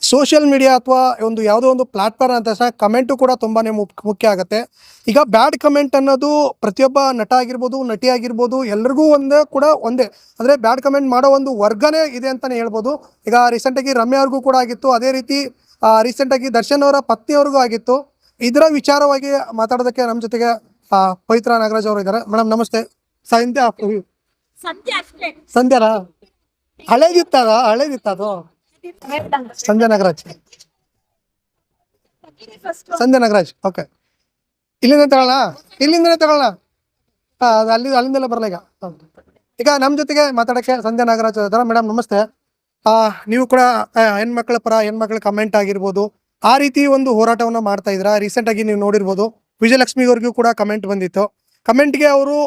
Social media ಅಥವಾ ಒಂದು ಯಾವುದೋ ಒಂದು ಪ್ಲಾಟ್ಫಾರ್ಮ್ ಅಂತ ತಕ್ಷಣ ಕಮೆಂಟು ಕೂಡ ತುಂಬಾನೇ ಮುಖ್ಯ ಆಗುತ್ತೆ. ಈಗ ಬ್ಯಾಡ್ ಕಮೆಂಟ್ ಅನ್ನೋದು ಪ್ರತಿಯೊಬ್ಬ ನಟ ಆಗಿರ್ಬೋದು, ನಟಿ ಆಗಿರ್ಬೋದು, ಎಲ್ರಿಗೂ ಒಂದೇ ಅಂದರೆ ಬ್ಯಾಡ್ ಕಮೆಂಟ್ ಮಾಡೋ ಒಂದು ವರ್ಗನೇ ಇದೆ ಅಂತಲೇ ಹೇಳ್ಬೋದು. ಈಗ ರೀಸೆಂಟಾಗಿ ರಮ್ಯಾ ಅವ್ರಿಗೂ ಕೂಡ ಆಗಿತ್ತು, ಅದೇ ರೀತಿ ರೀಸೆಂಟಾಗಿ ದರ್ಶನ್ ಅವರ ಪತ್ನಿಯವ್ರಿಗೂ ಆಗಿತ್ತು. ಇದರ ವಿಚಾರವಾಗಿ ಮಾತಾಡೋದಕ್ಕೆ ನಮ್ಮ ಜೊತೆಗೆ ಪವಿತ್ರ ನಾಗರಾಜ್ ಅವರು ಇದ್ದಾರೆ. ಮೇಡಮ್ ನಮಸ್ತೆ. ಸಂಧ್ಯಾರಾ ಹಳೇದಿತ್ತದು ಸಂಧ್ಯಾ ನಾಗರಾಜ್. ಓಕೆ, ಇಲ್ಲಿಂದನೇ ತಗೊಳ್ಳೋಣ. ಅಲ್ಲಿಂದಲೇ ಬರಲ್ಲ. ಈಗ ನಮ್ಮ ಜೊತೆಗೆ ಮಾತಾಡೋಕ್ಕೆ ಸಂಧ್ಯಾ ನಾಗರಾಜ್ ಇದ್ದಾರೆ. ಮೇಡಮ್ ನಮಸ್ತೆ. ನೀವು ಕೂಡ ಹೆಣ್ಮಕ್ಳ ಪರ ಹೆಣ್ಮಕ್ಳ ಕಮೆಂಟ್ ಆಗಿರ್ಬೋದು, ಆ ರೀತಿ ಒಂದು ಹೋರಾಟವನ್ನು ಮಾಡ್ತಾ ಇದ್ದೀರಾ. ರೀಸೆಂಟಾಗಿ ನೀವು ನೋಡಿರ್ಬೋದು, ವಿಜಯಲಕ್ಷ್ಮಿ ಅವ್ರಿಗೂ ಕೂಡ ಕಮೆಂಟ್ ಬಂದಿತ್ತು. ಕಮೆಂಟ್ಗೆ ಅವರು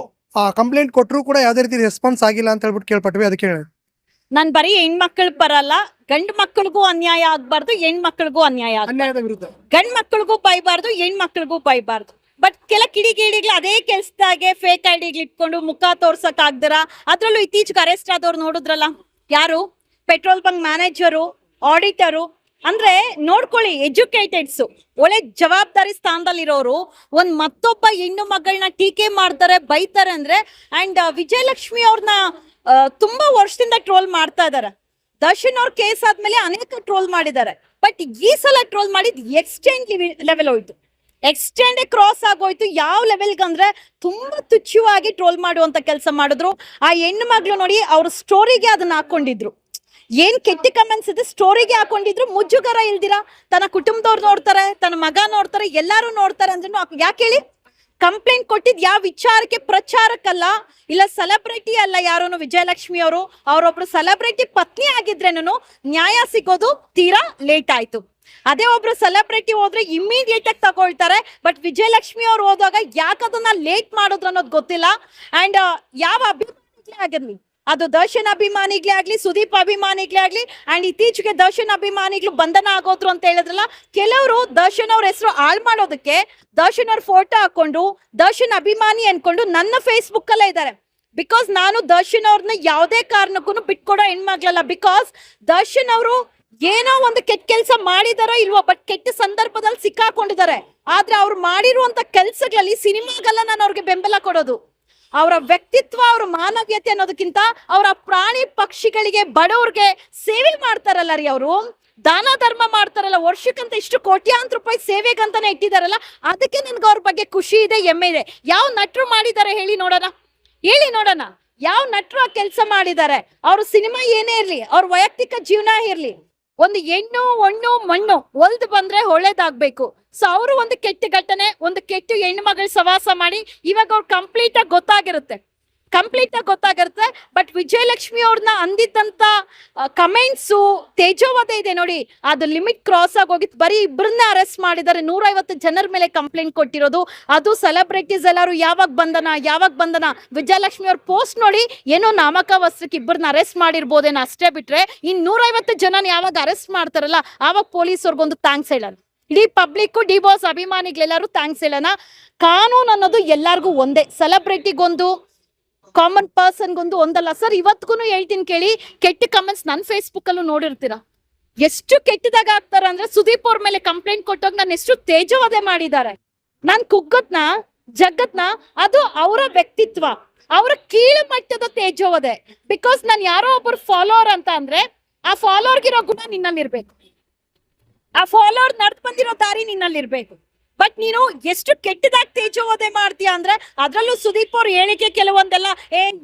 ಕಂಪ್ಲೇಂಟ್ ಕೊಟ್ಟರು ಕೂಡ ಯಾವುದೇ ರೀತಿ ರೆಸ್ಪಾನ್ಸ್ ಆಗಿಲ್ಲ ಅಂತ ಹೇಳ್ಬಿಟ್ಟು ಕೇಳ್ಪಟ್ವಿ. ಅದಕ್ಕೆ ಹೇಳಿ, ನಾನ್ ಬರೀ ಹೆಣ್ಮಕ್ಳ ಬರಲ್ಲ, ಗಂಡ್ ಮಕ್ಕಳಿಗೂ ಅನ್ಯಾಯ ಆಗ್ಬಾರ್ದು, ಹೆಣ್ಮಕ್ಳಿಗೂ ಅನ್ಯಾಯ ಅನ್ಯಾಯದ ವಿರುದ್ಧ. ಗಂಡ್ ಮಕ್ಕಳಿಗೂ ಬೈಬಾರ್ದು, ಹೆಣ್ಮಕ್ಳಿಗೂ ಬೈಬಾರ್ದು. ಬಟ್ ಕೆಲ ಕಿಡಿಗೇಡಿಗಳು ಅದೇ ಕೆಲ್ಸದಾಗೆ ಫೇಕ್ ಐಡಿಗಳು ಇಟ್ಕೊಂಡು ಮುಖ ತೋರ್ಸಕ್ ಆಗ್ದಿರ, ಅದ್ರಲ್ಲೂ ಇತ್ತೀಚೆಗೆ ಅರೆಸ್ಟ್ ಆದವ್ರು ನೋಡಿದ್ರಲ್ಲ, ಯಾರು ಪೆಟ್ರೋಲ್ ಬಂಕ್ ಮ್ಯಾನೇಜರು, ಆಡಿಟರು. ಅಂದ್ರೆ ನೋಡ್ಕೊಳ್ಳಿ, ಎಜುಕೇಟೆಡ್ಸ್, ಒಳ್ಳೆ ಜವಾಬ್ದಾರಿ ಸ್ಥಾನದಲ್ಲಿರೋರು ಒಂದ್ ಮತ್ತೊಬ್ಬ ಹೆಣ್ಣು ಮಗಳನ್ನ ಟೀಕೆ ಮಾಡ್ತಾರೆ, ಬೈತಾರೆ ಅಂದ್ರೆ. ಅಂಡ್ ವಿಜಯಲಕ್ಷ್ಮಿ ಅವ್ರನ್ನ ತುಂಬಾ ವರ್ಷದಿಂದ ಟ್ರೋಲ್ ಮಾಡ್ತಾ ಇದಾರೆ. ದರ್ಶನ್ ಅವ್ರ ಕೇಸ್ ಆದ್ಮೇಲೆ ಅನೇಕ ಟ್ರೋಲ್ ಮಾಡಿದ್ದಾರೆ. ಬಟ್ ಈ ಸಲ ಟ್ರೋಲ್ ಮಾಡಿದ್ ಎಕ್ಸ್ಟೆಂಡ್ ಲೆವೆಲ್ ಹೋಯ್ತು, ಎಕ್ಸ್ಟೆಂಡ್ ಕ್ರಾಸ್ ಆಗೋಯ್ತು. ಯಾವ ಲೆವೆಲ್ಗೆ ಅಂದ್ರೆ ತುಂಬಾ ತುಚ್ಛವಾಗಿ ಟ್ರೋಲ್ ಮಾಡುವಂತ ಕೆಲಸ ಮಾಡಿದ್ರು. ಆ ಹೆಣ್ಣು ಮಗಳು ನೋಡಿ, ಅವ್ರ ಸ್ಟೋರಿಗೆ ಅದನ್ನ ಹಾಕೊಂಡಿದ್ರು. ಏನ್ ಕೆಟ್ಟ ಕಮೆಂಟ್ಸ್ ಇದೆ ಸ್ಟೋರಿಗೆ ಹಾಕೊಂಡಿದ್ರು. ಮುಜುಗರ ಇಲ್ದಿರಾ ತನ್ನ ಕುಟುಂಬದವ್ರು ನೋಡ್ತಾರೆ, ತನ್ನ ಮಗ ನೋಡ್ತಾರೆ, ಎಲ್ಲಾರು ನೋಡ್ತಾರೆ ಅಂದ್ರೂ ಯಾಕೆ ಹೇಳಿ? ಕಂಪ್ಲೇಂಟ್ ಕೊಟ್ಟಿದ್ ಯಾವ ವಿಚಾರಕ್ಕೆ? ಪ್ರಚಾರಕ್ಕಲ್ಲ, ಇಲ್ಲ ಸೆಲೆಬ್ರಿಟಿ ಅಲ್ಲ ಯಾರು ವಿಜಯಲಕ್ಷ್ಮಿ ಅವರು. ಅವರೊಬ್ರು ಸೆಲೆಬ್ರಿಟಿ ಪತ್ನಿ ಆಗಿದ್ರೇನು ನ್ಯಾಯ ಸಿಗೋದು ತೀರಾ ಲೇಟ್ ಆಯ್ತು. ಅದೇ ಒಬ್ರು ಸೆಲೆಬ್ರಿಟಿ ಹೋದ್ರೆ ಇಮಿಡಿಯೇಟ್ ಆಗಿ ತಗೊಳ್ತಾರೆ. ಬಟ್ ವಿಜಯಲಕ್ಷ್ಮಿ ಅವ್ರು ಹೋದಾಗ ಯಾಕದನ್ನ ಲೇಟ್ ಮಾಡಿದ್ರು ಅನ್ನೋದು ಗೊತ್ತಿಲ್ಲ. ಅಂಡ್ ಯಾವ ಅಭಿಮಾನಿಗಳೇ ಆಗಿರ್ಲಿ, ಅದು ದರ್ಶನ್ ಅಭಿಮಾನಿಗಳೇ ಆಗ್ಲಿ, ಸುದೀಪ್ ಅಭಿಮಾನಿಗಳೇ ಆಗ್ಲಿ, ಅಂಡ್ ಇತ್ತೀಚೆಗೆ ದರ್ಶನ್ ಅಭಿಮಾನಿಗಳು ಬಂಧನ ಆಗೋದ್ರು ಅಂತ ಹೇಳಿದ್ರಲ್ಲ, ಕೆಲವರು ದರ್ಶನ್ ಅವ್ರ ಹೆಸರು ಹಾಳು ಮಾಡೋದಕ್ಕೆ ದರ್ಶನ್ ಅವ್ರ ಫೋಟೋ ಹಾಕೊಂಡು ದರ್ಶನ್ ಅಭಿಮಾನಿ ಅನ್ಕೊಂಡು ನನ್ನ ಫೇಸ್ಬುಕ್ ಅಲ್ಲೇ ಇದ್ದಾರೆ. ಬಿಕಾಸ್ ನಾನು ದರ್ಶನ್ ಅವ್ರನ್ನ ಯಾವುದೇ ಕಾರಣಕ್ಕೂ ಬಿಟ್ಕೊಡೋ ಹೆಣ್ಮಗ್ಳಲ್ಲ. ಬಿಕಾಸ್ ದರ್ಶನ್ ಅವರು ಏನೋ ಒಂದು ಕೆಟ್ಟ ಕೆಲಸ ಮಾಡಿದಾರೋ ಇಲ್ವೋ, ಬಟ್ ಕೆಟ್ಟ ಸಂದರ್ಭದಲ್ಲಿ ಸಿಕ್ಕಾಕೊಂಡಿದ್ದಾರೆ. ಆದ್ರೆ ಅವ್ರು ಮಾಡಿರುವಂತ ಕೆಲ್ಸಗಳಲ್ಲಿ ಸಿನಿಮಾಗಲ್ಲ ನಾನು ಅವ್ರಿಗೆ ಬೆಂಬಲ ಕೊಡೋದು. ಅವರ ವ್ಯಕ್ತಿತ್ವ, ಅವ್ರ ಮಾನವೀಯತೆ ಅನ್ನೋದಕ್ಕಿಂತ ಅವರ ಪ್ರಾಣಿ ಪಕ್ಷಿಗಳಿಗೆ, ಬಡವ್ರಿಗೆ ಸೇವೆ ಮಾಡ್ತಾರಲ್ಲ ರೀ, ಅವರು ದಾನ ಧರ್ಮ ಮಾಡ್ತಾರಲ್ಲ, ವರ್ಷಕ್ಕಂತ ಇಷ್ಟು ಕೋಟ್ಯಾಂತರ ರೂಪಾಯಿ ಸೇವೆಗಂತಾನೆ ಇಟ್ಟಿದಾರಲ್ಲ, ಅದಕ್ಕೆ ನನ್ಗೆ ಅವ್ರ ಬಗ್ಗೆ ಖುಷಿ ಇದೆ, ಹೆಮ್ಮೆ ಇದೆ. ಯಾವ ನಟರು ಮಾಡಿದ್ದಾರೆ ಹೇಳಿ ನೋಡೋಣ, ಹೇಳಿ ನೋಡೋಣ. ಯಾವ ನಟರು ಆ ಕೆಲಸ ಮಾಡಿದ್ದಾರೆ? ಅವ್ರ ಸಿನಿಮಾ ಏನೇ ಇರ್ಲಿ, ಅವ್ರ ವೈಯಕ್ತಿಕ ಜೀವನ ಇರ್ಲಿ, ಒಂದು ಹೆಣ್ಣು ಹೊಣ್ಣು ಮಣ್ಣು ಒಲ್ದು ಬಂದ್ರೆ ಒಳ್ಳೇದಾಗ್ಬೇಕು. ಸೊ ಅವರು ಒಂದು ಕೆಟ್ಟ ಘಟನೆ, ಒಂದು ಕೆಟ್ಟ ಹೆಣ್ಣು ಮಗಳ ಸವಾಸ ಮಾಡಿ ಇವಾಗ ಅವ್ರು ಕಂಪ್ಲೀಟ್ ಆಗಿ ಗೊತ್ತಾಗಿರುತ್ತೆ. ಬಟ್ ವಿಜಯಲಕ್ಷ್ಮಿ ಅವ್ರನ್ನ ಅಂದಿದ್ದಂತ ಕಮೆಂಟ್ಸು, ತೇಜೋವಧೆ ಇದೆ ನೋಡಿ, ಅದು ಲಿಮಿಟ್ ಕ್ರಾಸ್ ಆಗಿ ಹೋಗಿತ್ತು. ಬರೀ ಇಬ್ಬರನ್ನ ಅರೆಸ್ಟ್ ಮಾಡಿದ್ದಾರೆ, 150 ಜನರ ಮೇಲೆ ಕಂಪ್ಲೇಂಟ್ ಕೊಟ್ಟಿರೋದು. ಅದು ಸೆಲೆಬ್ರಿಟೀಸ್ ಎಲ್ಲರೂ ಯಾವಾಗ ಬಂಧನ. ವಿಜಯಲಕ್ಷ್ಮಿ ಅವ್ರ ಪೋಸ್ಟ್ ನೋಡಿ, ಏನೋ ನಾಮಕ ವಸ್ತ್ರಕ್ಕೆ ಇಬ್ಬರನ್ನ ಅರೆಸ್ಟ್ ಮಾಡಿರ್ಬೋದೇನೋ ಅಷ್ಟೇ, ಬಿಟ್ರೆ ಇನ್ 150 ಜನನ ಯಾವಾಗ ಅರೆಸ್ಟ್ ಮಾಡ್ತಾರಲ್ಲ, ಆವಾಗ ಪೊಲೀಸವ್ರಿಗೊಂದು ಥ್ಯಾಂಕ್ಸ್ ಹೇಳೋಣ. ಇಡೀ ಪಬ್ಲಿಕ್, ಡಿ ಬಾಸ್ ಅಭಿಮಾನಿಗಳೆಲ್ಲರೂ ಥ್ಯಾಂಕ್ಸ್ ಹೇಳೋಣ. ಕಾನೂನು ಅನ್ನೋದು ಎಲ್ಲಾರ್ಗೂ ಒಂದೇ, ಸೆಲೆಬ್ರಿಟಿಗೊಂದು, ಕಾಮನ್ ಪರ್ಸನ್ಗೊಂದು ಒಂದಲ್ಲ ಸರ್. ಇವತ್ತಿಗೂ ಹೇಳ್ತೀನಿ ಕೇಳಿ, ಕೆಟ್ಟ ಕಮೆಂಟ್ಸ್ ನನ್ನ ಫೇಸ್ಬುಕ್ ಅಲ್ಲೂ ನೋಡಿರ್ತೀರಾ. ಎಷ್ಟು ಕೆಟ್ಟದಾಗ ಆಗ್ತಾರ ಅಂದ್ರೆ, ಸುದೀಪ್ ಅವ್ರ ಮೇಲೆ ಕಂಪ್ಲೇಂಟ್ ಕೊಟ್ಟಾಗ ನಾನು ಎಷ್ಟು ತೇಜೋವಧೆ ಮಾಡಿದ್ದಾರೆ, ನಾನ್ ಕುಗ್ಗತ್ನ ಜಗತ್ನ, ಅದು ಅವರ ವ್ಯಕ್ತಿತ್ವ, ಅವರ ಕೀಳು ಮಟ್ಟದ ತೇಜೋವಧೆ. ಬಿಕಾಸ್ ನಾನು ಯಾರೋ ಒಬ್ಬರು ಫಾಲೋವರ್ ಅಂತ ಅಂದ್ರೆ, ಆ ಫಾಲೋವರ್ಗಿರೋ ಗುಣ ನಿನ್ನಲ್ಲಿರ್ಬೇಕು, ಆ ಫಾಲೋವರ್ ನಡ್ದು ಬಂದಿರೋ ದಾರಿ ನಿನ್ನಲ್ಲಿರ್ಬೇಕು. ಬಟ್ ನೀನು ಎಷ್ಟು ಕೆಟ್ಟದಾಗಿ ತೇಜೋವಧೆ ಮಾಡ್ತೀಯ ಅಂದ್ರೆ, ಅದ್ರಲ್ಲೂ ಸುದೀಪ್ ಅವ್ರ ಹೇಳಿಕೆ ಕೆಲವೊಂದೆಲ್ಲ,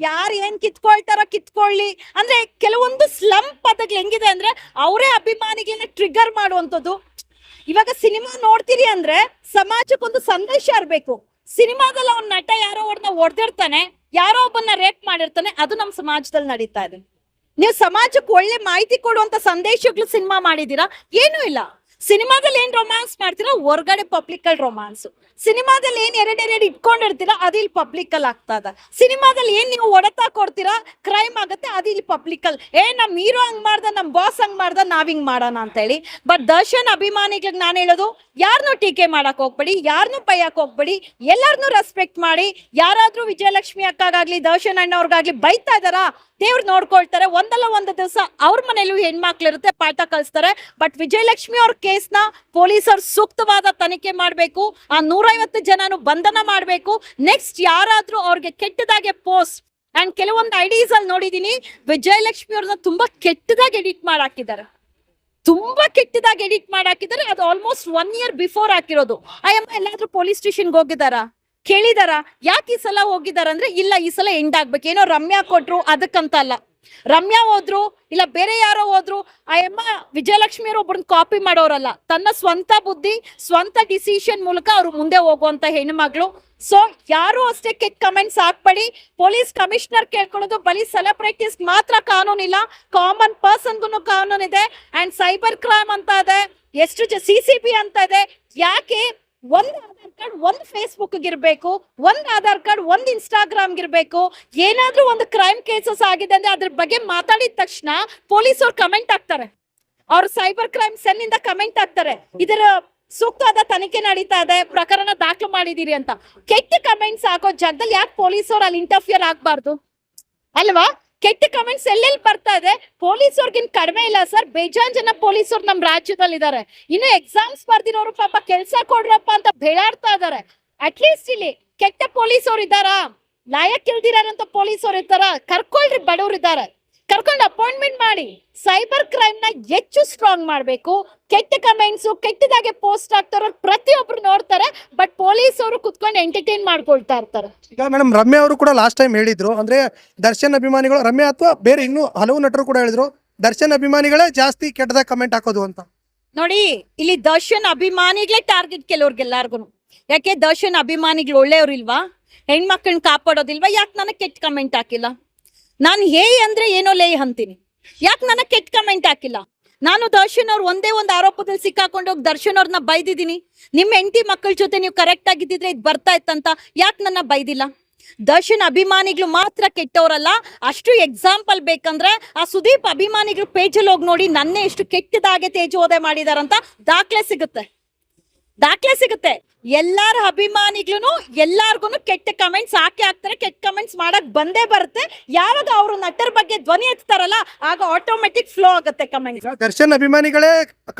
ಯಾರು ಏನ್ ಕಿತ್ಕೊಳ್ಲಿ ಅಂದ್ರೆ, ಕೆಲವೊಂದು ಸ್ಲಂ ಪದಗಳು ಹೆಂಗಿದೆ ಅಂದ್ರೆ ಅವರೇ ಅಭಿಮಾನಿಗಳನ್ನ ಟ್ರಿಗರ್ ಮಾಡುವಂಥದ್ದು. ಇವಾಗ ಸಿನಿಮಾ ನೋಡ್ತೀರಿ ಅಂದ್ರೆ ಸಮಾಜಕ್ಕೊಂದು ಸಂದೇಶ ಇರ್ಬೇಕು. ಸಿನಿಮಾದಲ್ಲಿ ಅವ್ನ ನಟ ಯಾರೋ ಅವ್ರನ್ನ ಹೊಡೆದಿರ್ತಾನೆ, ಯಾರೋ ಒಬ್ಬನ್ನ ರೇಪ್ ಮಾಡಿರ್ತಾನೆ, ಅದು ನಮ್ಮ ಸಮಾಜದಲ್ಲಿ ನಡೀತಾ ಇದೆ. ನೀವು ಸಮಾಜಕ್ಕೆ ಒಳ್ಳೆ ಮಾಹಿತಿ ಕೊಡುವಂತ ಸಂದೇಶಗಳು ಸಿನಿಮಾ ಮಾಡಿದೀರಾ? ಏನೂ ಇಲ್ಲ. ಸಿನಿಮಾದಲ್ಲಿ ಏನ್ ರೊಮ್ಯಾನ್ಸ್ ಮಾಡ್ತೀರಾ ಹೊರ್ಗಡೆ ಪಬ್ಲಿಕ್ ಅಲ್ಲಿ ರೊಮ್ಯಾನ್ಸ್, ಸಿನಿಮಾದಲ್ಲಿ ಏನ್ ಎರಡೆರಡು ಇಟ್ಕೊಂಡಿರ್ತೀರಾ ಅದು ಇಲ್ಲಿ ಪಬ್ಲಿಕ್ ಅಲ್ಲಿ ಆಗ್ತದ, ಸಿನಿಮಾದಲ್ಲಿ ಏನ್ ನೀವು ಹೊಡೆತ ಕೊಡ್ತೀರಾ ಕ್ರೈಮ್ ಆಗುತ್ತೆ ಅದು ಇಲ್ಲಿ ಪಬ್ಲಿಕ್ ಅಲ್ಲಿ ನಮ್ ಹೀರೋ ಹಂಗ್ ಮಾಡ್ದ ನಮ್ ಬಾಸ್ ಹಂಗ್ ಮಾಡ್ದ ನಾವ್ ಹಿಂಗ್ ಮಾಡೋಣ ಅಂತ ಹೇಳಿ. ಬಟ್ ದರ್ಶನ್ ಅಭಿಮಾನಿಗಳಿಗೆ ನಾನು ಹೇಳೋದು, ಯಾರನ್ನೂ ಟೀಕೆ ಮಾಡಕ್ ಹೋಗ್ಬೇಡಿ, ಯಾರನ್ನೂ ಬೈಯಕ್ ಹೋಗ್ಬೇಡಿ, ಎಲ್ಲಾರನ್ನೂ ರೆಸ್ಪೆಕ್ಟ್ ಮಾಡಿ. ಯಾರಾದ್ರೂ ವಿಜಯಲಕ್ಷ್ಮಿ ಅಕ್ಕಾಗ್ಲಿ ದರ್ಶನ್ ಅಣ್ಣವ್ರಿಗಾಗ್ಲಿ ಬೈತಾ ಇದಾರಾ, ದೇವ್ರು ನೋಡ್ಕೊಳ್ತಾರೆ, ಒಂದಲ್ಲ ಒಂದು ದಿವಸ ಅವ್ರ ಮನೇಲೂ ಹೆಣ್ಮಕ್ಳು ಇರುತ್ತೆ, ಪಾಠ ಕಲಿಸ್ತಾರೆ. ಬಟ್ ವಿಜಯಲಕ್ಷ್ಮಿ ಅವ್ರ ಕೇಸ್ನ ಪೊಲೀಸರು ಸೂಕ್ತವಾದ ತನಿಖೆ ಮಾಡ್ಬೇಕು, ಆ 150 ಜನನು ಬಂಧನ ಮಾಡ್ಬೇಕು. ನೆಕ್ಸ್ಟ್ ಯಾರಾದ್ರೂ ಅವ್ರಿಗೆ ಕೆಟ್ಟದಾಗೆ ಪೋಸ್ಟ್ ಅಂಡ್ ಕೆಲವೊಂದು ಐಡೀಸ್ ಅಲ್ಲಿ ನೋಡಿದೀನಿ, ವಿಜಯಲಕ್ಷ್ಮಿ ಅವ್ರನ್ನ ತುಂಬಾ ಕೆಟ್ಟದಾಗಿ ಎಡಿಟ್ ಮಾಡಾಕಿದ್ದಾರೆ, ತುಂಬಾ ಕೆಟ್ಟದಾಗಿ ಎಡಿಟ್ ಮಾಡಾಕಿದ್ದಾರೆ. ಅದು ಆಲ್ಮೋಸ್ಟ್ 1 year ಬಿಫೋರ್ ಹಾಕಿರೋದು. ಅಯ್ಯಮ್ಮ ಎಲ್ಲಾದ್ರೂ ಪೊಲೀಸ್ ಸ್ಟೇಷನ್ಗೆ ಹೋಗಿದಾರಾ, ಕೇಳಿದಾರ? ಯಾಕೆ ಈ ಸಲ ಹೋಗಿದಾರ ಅಂದ್ರೆ, ಇಲ್ಲ ಈ ಸಲ ಎಂಡ್ ಆಗ್ಬೇಕು, ಏನೋ ರಮ್ಯಾ ಕೊಟ್ರು ಅದಕ್ಕಂತ ಅಲ್ಲ. ರಮ್ಯಾ ಹೋದ್ರು ಇಲ್ಲ ಬೇರೆ ಯಾರೋ ಹೋದ್ರು, ಅಯ್ಯಮ್ಮ ವಿಜಯಲಕ್ಷ್ಮಿ ಅವರು ಒಬ್ಬರನ್ನ ಕಾಪಿ ಮಾಡೋರಲ್ಲ, ತನ್ನ ಸ್ವಂತ ಬುದ್ಧಿ ಸ್ವಂತ ಡಿಸಿಷನ್ ಮೂಲಕ ಅವ್ರು ಮುಂದೆ ಹೋಗುವಂತ ಹೆಣ್ಮಗಳು. ಸೊ ಯಾರು ಅಷ್ಟೇ ಕೆಟ್ಟ ಕಮೆಂಟ್ಸ್ ಹಾಕ್ಬೇಡಿ. ಪೊಲೀಸ್ ಕಮಿಷನರ್ ಕೇಳ್ಕೊಳ್ಳೋದು ಬರೀ ಸೆಲೆಬ್ರಿಟೀಸ್ ಮಾತ್ರ ಕಾನೂನಿಲ್ಲ, ಕಾಮನ್ ಪರ್ಸನ್ಗೂ ಕಾನೂನು ಇದೆ. ಅಂಡ್ ಸೈಬರ್ ಕ್ರೈಮ್ ಅಂತ ಇದೆ, ಎಷ್ಟು CCB ಅಂತ ಇದೆ. ಯಾಕೆ ಒಂದ್ ಆಧಾರ್ ಕಾರ್ಡ್ ಒಂದ್ ಫೇಸ್ಬುಕ್ ಇರ್ಬೇಕು, ಒಂದ್ ಆಧಾರ್ ಕಾರ್ಡ್ ಒಂದ್ ಇನ್ಸ್ಟಾಗ್ರಾಮ್ ಇರ್ಬೇಕು? ಏನಾದ್ರೂ ಒಂದು ಕ್ರೈಮ್ ಕೇಸಸ್ ಆಗಿದೆ ಅಂದ್ರೆ ಅದ್ರ ಬಗ್ಗೆ ಮಾತಾಡಿದ ತಕ್ಷಣ ಪೊಲೀಸರು ಕಮೆಂಟ್ ಹಾಕ್ತಾರೆ, ಅವ್ರ ಸೈಬರ್ ಕ್ರೈಮ್ ಸೆಲ್ ಇಂದ ಕಮೆಂಟ್ ಹಾಕ್ತಾರೆ, ಇದರ ಸೂಕ್ತವಾದ ತನಿಖೆ ನಡೀತಾ ಇದೆ, ಪ್ರಕರಣ ದಾಖಲು ಮಾಡಿದೀರಿ ಅಂತ. ಕೆಟ್ಟ ಕಮೆಂಟ್ಸ್ ಹಾಕೋ ಜಾಗದಲ್ಲಿ ಯಾಕೆ ಪೊಲೀಸರು ಅಲ್ಲಿ ಇಂಟರ್ಫಿಯರ್ ಆಗ್ಬಾರ್ದು ಅಲ್ವಾ? ಕೆಟ್ಟ ಕಮೆಂಟ್ಸ್ ಎಲ್ಲೆಲ್ಲಿ ಬರ್ತಾ ಇದೆ. ಪೊಲೀಸರ್ಗಿನ್ ಕಡಿಮೆ ಇಲ್ಲ ಸರ್, ಬೇಜಾನ್ ಜನ ಪೊಲೀಸರು ನಮ್ ರಾಜ್ಯದಲ್ಲಿ ಇದಾರೆ. ಇನ್ನು ಎಕ್ಸಾಮ್ಸ್ ಬರ್ದಿರೋರು ಪಾಪ ಕೆಲ್ಸ ಕೊಡ್ರಪ್ಪ ಅಂತ ಬೇಡಾಡ್ತಾ ಇದಾರೆ. ಅಟ್ಲೀಸ್ಟ್ ಇಲ್ಲಿ ಕೆಟ್ಟ ಪೊಲೀಸರು ಇದ್ದಾರಾ, ಲಾಯಕ್ ಇಲ್ದಿರಂತ ಪೊಲೀಸರು ಇರ್ತಾರ, ಕರ್ಕೊಳ್ರಿ, ಬಡವ್ರು ಇದ್ದಾರೆ, ಕರ್ಕೊಂಡು ಅಪಾಯಿಂಟ್ಮೆಂಟ್ ಮಾಡಿ. ಸೈಬರ್ ಕ್ರೈಮ್ ನ ಹೆಚ್ಚು ಸ್ಟ್ರಾಂಗ್ ಮಾಡ್ಬೇಕು. ಕೆಟ್ಟ ಕಮೆಂಟ್ಸ್ ಕೆಟ್ಟದಾಗೆ ಪೋಸ್ಟ್ ಆಗ್ತಾರ, ಪ್ರತಿಯೊಬ್ರು ನೋಡ್ತಾರೆ, ಬಟ್ ಪೊಲೀಸರು ಕುತ್ಕೊಂಡು ಎಂಟರ್ಟೈನ್ ಮಾಡ್ಕೊಳ್ತಾ ಇರ್ತಾರೆ. ಈಗ ಮೇಡಮ್ ರಮ್ಯಾ ಅವರು ಕೂಡ ಲಾಸ್ಟ್ ಟೈಮ್ ಹೇಳಿದ್ರು, ಅಂದ್ರೆ ದರ್ಶನ್ ಅಭಿಮಾನಿಗಳು, ರಮ್ಯಾ ಅಥವಾ ಬೇರೆ ಇನ್ನೂ ಹಲವು ನಟರು ಕೂಡ ಹೇಳಿದ್ರು, ದರ್ಶನ್ ಅಭಿಮಾನಿಗಳೇ ಜಾಸ್ತಿ ಕೆಟ್ಟದಾಗ ಕಮೆಂಟ್ ಹಾಕೋದು ಅಂತ. ನೋಡಿ, ಇಲ್ಲಿ ದರ್ಶನ್ ಅಭಿಮಾನಿಗಳೇ ಟಾರ್ಗೆಟ್ ಕೆಲವ್ರಿಗೆಲ್ಲಾರ್ಗು. ಯಾಕೆ ದರ್ಶನ್ ಅಭಿಮಾನಿಗಳು ಒಳ್ಳೆಯವ್ರು ಇಲ್ವಾ? ಹೆಣ್ಮಕ್ಳನ್ನ ಕಾಪಾಡೋದಿಲ್ವಾ? ಯಾಕೆ ನನಗೆ ಕೆಟ್ಟ ಕಮೆಂಟ್ ಹಾಕಿಲ್ಲ? ನಾನು ಅಂದ್ರೆ ಏನೋ ಲೇ ಅಂತೀನಿ, ಯಾಕೆ ನನಗೆ ಕೆಟ್ಟ ಕಮೆಂಟ್ ಹಾಕಿಲ್ಲ? ನಾನು ದರ್ಶನ್ ಅವ್ರು ಒಂದೇ ಒಂದು ಆರೋಪದಲ್ಲಿ ಸಿಕ್ಕಾಕೊಂಡು ಹೋಗಿ ದರ್ಶನ್ ಅವ್ರನ್ನ ಬೈದಿದ್ದೀನಿ. ನಿಮ್ಮ ಹೆಂಡತಿ ಮಕ್ಕಳ ಜೊತೆ ನೀವು ಕರೆಕ್ಟ್ ಆಗಿದ್ದಿದ್ರೆ ಇದು ಬರ್ತಾ ಇತ್ತಂತ ಯಾಕೆ ನನ್ನ ಬೈದಿಲ್ಲ? ದರ್ಶನ್ ಅಭಿಮಾನಿಗಳು ಮಾತ್ರ ಕೆಟ್ಟವರಲ್ಲ. ಅಷ್ಟು ಎಕ್ಸಾಂಪಲ್ ಬೇಕಂದ್ರೆ ಆ ಸುದೀಪ್ ಅಭಿಮಾನಿಗಳು ಪೇಜಲ್ಲಿ ಹೋಗಿ ನೋಡಿ, ನನ್ನೇ ಎಷ್ಟು ಕೆಟ್ಟದಾಗೆ ತೇಜೋದಯ ಮಾಡಿದಾರಂತ ದಾಖಲೆ ಸಿಗುತ್ತೆ, ದಾಖಲೆ ಸಿಗುತ್ತೆ. ಎಲ್ಲಾರ ಅಭಿಮಾನಿಗಳು ಎಲ್ಲಾರ್ಗು ಕೆಟ್ಟ ಕಮೆಂಟ್ಸ್ ಹಾಕ್ತಾರೆ, ಕೆಟ್ಟ ಕಮೆಂಟ್ಸ್ ಮಾಡಕ್ ಬಂದೇ ಬರುತ್ತೆ. ಯಾವಾಗ ಅವರು ನಟರ ಬಗ್ಗೆ ಧ್ವನಿ ಎತ್ತಾರಲ್ಲ, ಆಗ ಆಟೋಮೆಟಿಕ್ ಫ್ಲೋ ಆಗುತ್ತೆ ಕಮೆಂಟ್ಸ್. ದರ್ಶನ್ ಅಭಿಮಾನಿಗಳೇ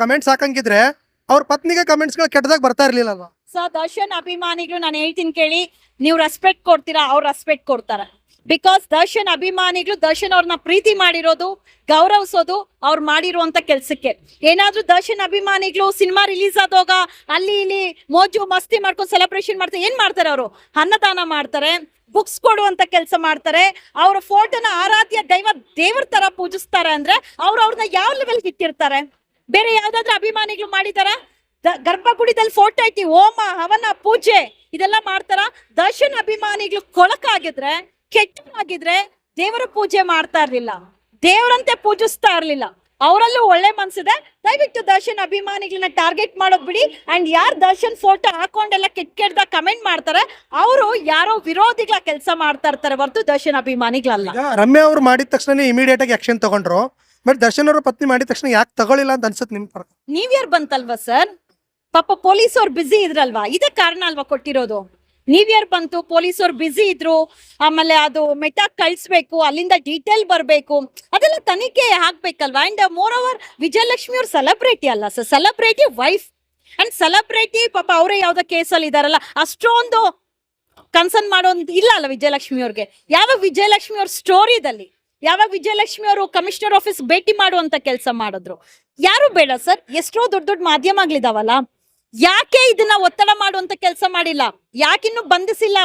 ಕಮೆಂಟ್ಸ್ ಹಾಕಂಗಿದ್ರೆ ಅವ್ರ ಪತ್ನಿಗೆ ಕಮೆಂಟ್ಸ್ ಗಳು ಕೆಟ್ಟದಾಗ ಬರ್ತಾ ಇರ್ಲಿಲ್ಲ ಅಲ್ವಾ? ಸೊ ದರ್ಶನ್ ಅಭಿಮಾನಿಗಳು ನಾನು ಹೇಳ್ತೀನಿ ಕೇಳಿ, ನೀವು ರೆಸ್ಪೆಕ್ಟ್ ಕೊಡ್ತೀರಾ, ಅವ್ರು ರೆಸ್ಪೆಕ್ಟ್ ಕೊಡ್ತಾರೆ. ಬಿಕಾಸ್ ದರ್ಶನ್ ಅಭಿಮಾನಿಗಳು ದರ್ಶನ್ ಅವ್ರನ್ನ ಪ್ರೀತಿ ಮಾಡಿರೋದು, ಗೌರವಿಸೋದು ಅವ್ರು ಮಾಡಿರುವಂತ ಕೆಲ್ಸಕ್ಕೆ. ಏನಾದ್ರೂ ದರ್ಶನ್ ಅಭಿಮಾನಿಗಳು ಸಿನಿಮಾ ರಿಲೀಸ್ ಆದಾಗ ಅಲ್ಲಿ ಇಲ್ಲಿ ಮೋಜು ಮಸ್ತಿ ಮಾಡ್ಕೊಂಡು ಸೆಲೆಬ್ರೇಷನ್ ಮಾಡ್ತಾರೆ, ಏನ್ ಮಾಡ್ತಾರೆ ಅವರು? ಅನ್ನದಾನ ಮಾಡ್ತಾರೆ, ಬುಕ್ಸ್ ಕೊಡುವಂತ ಕೆಲಸ ಮಾಡ್ತಾರೆ, ಅವ್ರ ಫೋಟೋನ ಆರಾಧ್ಯ ದೇವ್ರ ತರ ಪೂಜಿಸ್ತಾರೆ. ಅಂದ್ರೆ ಅವ್ರನ್ನ ಯಾವ ಲೆವೆಲ್ಗೆ ಇಟ್ಟಿರ್ತಾರೆ? ಬೇರೆ ಯಾವ್ದಾದ್ರು ಅಭಿಮಾನಿಗಳು ಮಾಡಿದಾರ? ಗರ್ಭಗುಡಿದಲ್ಲಿ ಫೋಟೋ ಇಟ್ಟಿ ಹೋಮ ಹವನ ಪೂಜೆ ಇದೆಲ್ಲ ಮಾಡ್ತಾರ? ದರ್ಶನ್ ಅಭಿಮಾನಿಗಳು ಕೊಳಕಾಗಿದ್ರೆ, ಕೆಟ್ಟವಾಗಿದ್ರೆ ದೇವರ ಪೂಜೆ ಮಾಡ್ತಾ ಇರ್ಲಿಲ್ಲ, ದೇವರಂತೆ ಪೂಜಿಸ್ತಾ ಇರ್ಲಿಲ್ಲ. ಅವರಲ್ಲೂ ಒಳ್ಳೆ ಮನ್ಸಿದೆ. ದಯವಿಟ್ಟು ದರ್ಶನ್ ಅಭಿಮಾನಿಗಳನ್ನ ಟಾರ್ಗೆಟ್ ಮಾಡೋದ್ ಬಿಡಿ. ಅಂಡ್ ಯಾರು ದರ್ಶನ್ ಫೋಟೋ ಹಾಕೊಂಡೆಲ್ಲ ಕೆಟ್ಟದಾಗ ಕಮೆಂಟ್ ಮಾಡ್ತಾರೆ, ಅವರು ಯಾರೋ ವಿರೋಧಿಗಳ ಕೆಲಸ ಮಾಡ್ತಾ ಇರ್ತಾರೆ ಹೊರತು ದರ್ಶನ್ ಅಭಿಮಾನಿಗಳಲ್ಲ. ರಮ್ಯಾ ಅವ್ರು ಮಾಡಿದ ತಕ್ಷಣ ಇಮಿಡಿಯೇಟ್ ಆಗಿ ಆಕ್ಷನ್ ತಗೊಂಡ್ರು, ಬಟ್ ದರ್ಶನ್ ಅವ್ರ ಪತ್ನಿ ಮಾಡಿದ ತಕ್ಷಣ ಯಾಕೆ ತಗೊಳ್ಳಿಲ್ಲ ಅಂತ ಅನ್ಸುತ್ತೆ ನಿಮ್ ಪ್ರಕಾರ? ನ್ಯೂ ಇಯರ್ ಬಂತಲ್ವಾ ಸರ್, ಪಾಪ ಪೊಲೀಸ್ ಅವ್ರು ಬಿಸಿ ಇದ್ರಲ್ವಾ, ಇದೇ ಕಾರಣ ಅಲ್ವಾ ಕೊಟ್ಟಿರೋದು. ನ್ಯೂ ಇಯರ್ ಬಂತು, ಪೊಲೀಸ್ ಅವ್ರು ಬಿಸಿ ಇದ್ರು, ಆಮೇಲೆ ಅದು ಮೆಟಾಕ್ ಕಳಿಸ್ಬೇಕು, ಅಲ್ಲಿಂದ ಡೀಟೇಲ್ ಬರ್ಬೇಕು, ಅದೆಲ್ಲ ತನಿಖೆ ಆಗ್ಬೇಕಲ್ವಾ. ಅಂಡ್ ಮೋರ್ ಓವರ್ ವಿಜಯಲಕ್ಷ್ಮಿ ಅವ್ರ ಸೆಲೆಬ್ರಿಟಿ ಅಲ್ಲ sir, celebrity wife. And celebrity ಪಾಪ ಅವರೇ ಯಾವ್ದೋ ಕೇಸಲ್ಲಿ ಇದಾರಲ್ಲ, ಅಷ್ಟೊಂದು ಕನ್ಸರ್ನ್ ಮಾಡೋದು ಇಲ್ಲ ಅಲ್ಲ ವಿಜಯಲಕ್ಷ್ಮಿ ಅವ್ರಿಗೆ. ಯಾವಾಗ ವಿಜಯಲಕ್ಷ್ಮಿ ಅವ್ರ ಸ್ಟೋರಿದಲ್ಲಿ, ಯಾವಾಗ ವಿಜಯಲಕ್ಷ್ಮಿ ಅವರು ಕಮಿಷನರ್ ಆಫೀಸ್ ಭೇಟಿ ಮಾಡುವಂತ ಕೆಲಸ ಮಾಡಿದ್ರು? ಯಾರು ಬೇಡ ಸರ್, ಎಷ್ಟೋ ದೊಡ್ಡ ದೊಡ್ಡ ಮಾಧ್ಯಮಗಳಿದಾವಲ್ಲ, ಯಾಕೆ ಇದನ್ನ ಒತ್ತಡ ಮಾಡುವಂತ ಕೆಲಸ ಮಾಡಿಲ್ಲ? ಯಾಕಿನ್ನು ಬಂಧಿಸಿಲ್ಲ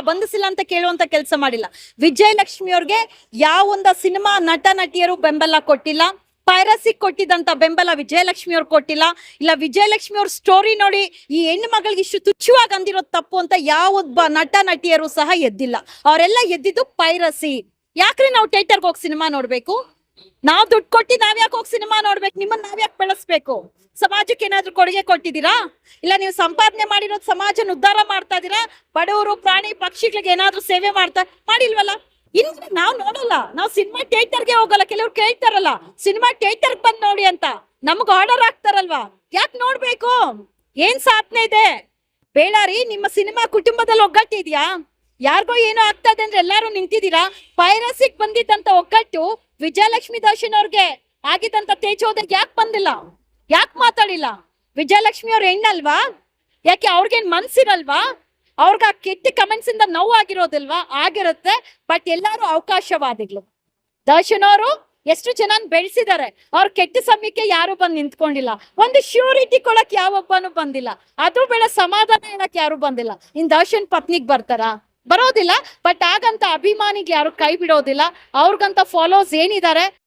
ಅಂತ ಕೇಳುವಂತ ಕೆಲಸ ಮಾಡಿಲ್ಲ? ವಿಜಯಲಕ್ಷ್ಮಿ ಅವ್ರಿಗೆ ಯಾವೊಂದ ಸಿನಿಮಾ ನಟ ನಟಿಯರು ಬೆಂಬಲ ಕೊಟ್ಟಿಲ್ಲ. ಪೈರಸಿ ಕೊಟ್ಟಿದ್ದಂತ ಬೆಂಬಲ ವಿಜಯಲಕ್ಷ್ಮಿ ಅವ್ರು ಕೊಟ್ಟಿಲ್ಲ. ಇಲ್ಲ ವಿಜಯಲಕ್ಷ್ಮಿ ಅವ್ರ ಸ್ಟೋರಿ ನೋಡಿ ಈ ಹೆಣ್ಣು ಮಗಳಿಗೆ ಇಷ್ಟು ತುಚ್ಛವಾಗಿ ಅಂದಿರೋದು ತಪ್ಪು ಅಂತ ಯಾವೊಬ್ಬ ನಟ ನಟಿಯರು ಸಹ ಎದ್ದಿಲ್ಲ. ಅವರೆಲ್ಲ ಎದ್ದಿದ್ದು ಪೈರಸಿ. ಯಾಕ್ರೆ ನಾವು ಥಿಯೇಟರ್ಗೆ ಹೋಗಿ ಸಿನಿಮಾ ನೋಡ್ಬೇಕು? ನಾವ್ ದುಡ್ಡು ಕೊಟ್ಟಿ ನಾವ್ ಯಾಕೆ ಹೋಗಿ ಸಿನಿಮಾ ನೋಡ್ಬೇಕು? ನಿಮ್ಮನ್ನ ನಾವ್ ಯಾಕೆ ಬೆಳೆಸ್ಬೇಕು? ಸಮಾಜಕ್ಕೆ ಏನಾದ್ರು ಕೊಡುಗೆ ಕೊಟ್ಟಿದ್ದೀರಾ? ಇಲ್ಲ ನೀವು ಸಂಪಾದನೆ ಮಾಡಿರೋದು ಸಮಾಜನ ಉದ್ಧಾರ ಮಾಡ್ತಾ ಇದೀರಾ? ಬಡವರು ಪ್ರಾಣಿ ಪಕ್ಷಿಗಳಿಗೆ ಏನಾದ್ರು ಸೇವೆ ಮಾಡಿಲ್ವಲ್ಲ? ಇನ್ನು ನಾವ್ ನೋಡಲ್ಲ, ನಾವ್ ಸಿನಿಮಾ ಥಿಯೇಟರ್ಗೆ ಹೋಗಲ್ಲ. ಕೆಲವ್ರು ಕೇಳ್ತಾರಲ್ಲ ಸಿನಿಮಾ ಥಿಯೇಟರ್ ಬಂದ್ ನೋಡಿ ಅಂತ, ನಮ್ಗ್ ಆರ್ಡರ್ ಆಗ್ತಾರಲ್ವಾ? ಯಾಕೆ ನೋಡ್ಬೇಕು? ಏನ್ ಸಾಧನೆ ಇದೆ? ಬೇಡಾರಿ, ನಿಮ್ಮ ಸಿನಿಮಾ ಕುಟುಂಬದಲ್ಲಿ ಒಗ್ಗಟ್ಟಿದ್ಯಾ? ಯಾರಿಗೋ ಏನೋ ಆಗ್ತಾ ಇದೆ ಅಂದ್ರೆ ಎಲ್ಲಾರು ನಿಂತಿದ್ದೀರಾ? ಪೈರಸಿಗ್ ಬಂದಿದ್ದಂತ ಒಗ್ಗಟ್ಟು ವಿಜಯಲಕ್ಷ್ಮಿ ದರ್ಶನ್ ಅವ್ರಿಗೆ ಆಗಿದ್ದಂತ ತೇಜೋದಕ್ಕೆ ಯಾಕೆ ಬಂದಿಲ್ಲ? ಯಾಕೆ ಮಾತಾಡಿಲ್ಲ? ವಿಜಯಲಕ್ಷ್ಮಿ ಅವ್ರ ಹೆಣ್ಣಲ್ವಾ? ಯಾಕೆ ಅವ್ರಿಗೇನ್ ಮನ್ಸಿರಲ್ವಾ? ಅವ್ರಿಗೆ ಆ ಕೆಟ್ಟ ಕಮೆಂಟ್ಸ್ ಇಂದ ನೋವಾಗಿರೋದಿಲ್ವಾ? ಆಗಿರುತ್ತೆ. ಬಟ್ ಎಲ್ಲಾರು ಅವಕಾಶವಾದಿಗಳು. ದರ್ಶನ್ ಅವರು ಎಷ್ಟು ಜನ ಬೆಳೆಸಿದ್ದಾರೆ. ಅವ್ರ ಕೆಟ್ಟ ಸಮಯಕ್ಕೆ ಯಾರು ಬಂದು ನಿಂತ್ಕೊಂಡಿಲ್ಲ. ಒಂದು ಶ್ಯೂರಿಟಿ ಕೊಡಕ್ ಯಾವೊಬ್ಬನು ಬಂದಿಲ್ಲ. ಅದು ಬೇಡ, ಸಮಾಧಾನ ಹೇಳಕ್ ಯಾರು ಬಂದಿಲ್ಲ. ಇನ್ ದರ್ಶನ್ ಪತ್ನಿಗ್ ಬರ್ತಾರಾ? ಬರೋದಿಲ್ಲ. ಬಟ್ ಆಗಂತ ಅಭಿಮಾನಿಗೆ ಯಾರು ಕೈ ಬಿಡೋದಿಲ್ಲ. ಅವ್ರಿಗಂತ ಫಾಲೋವರ್ಸ್ ಏನಿದ್ದಾರೆ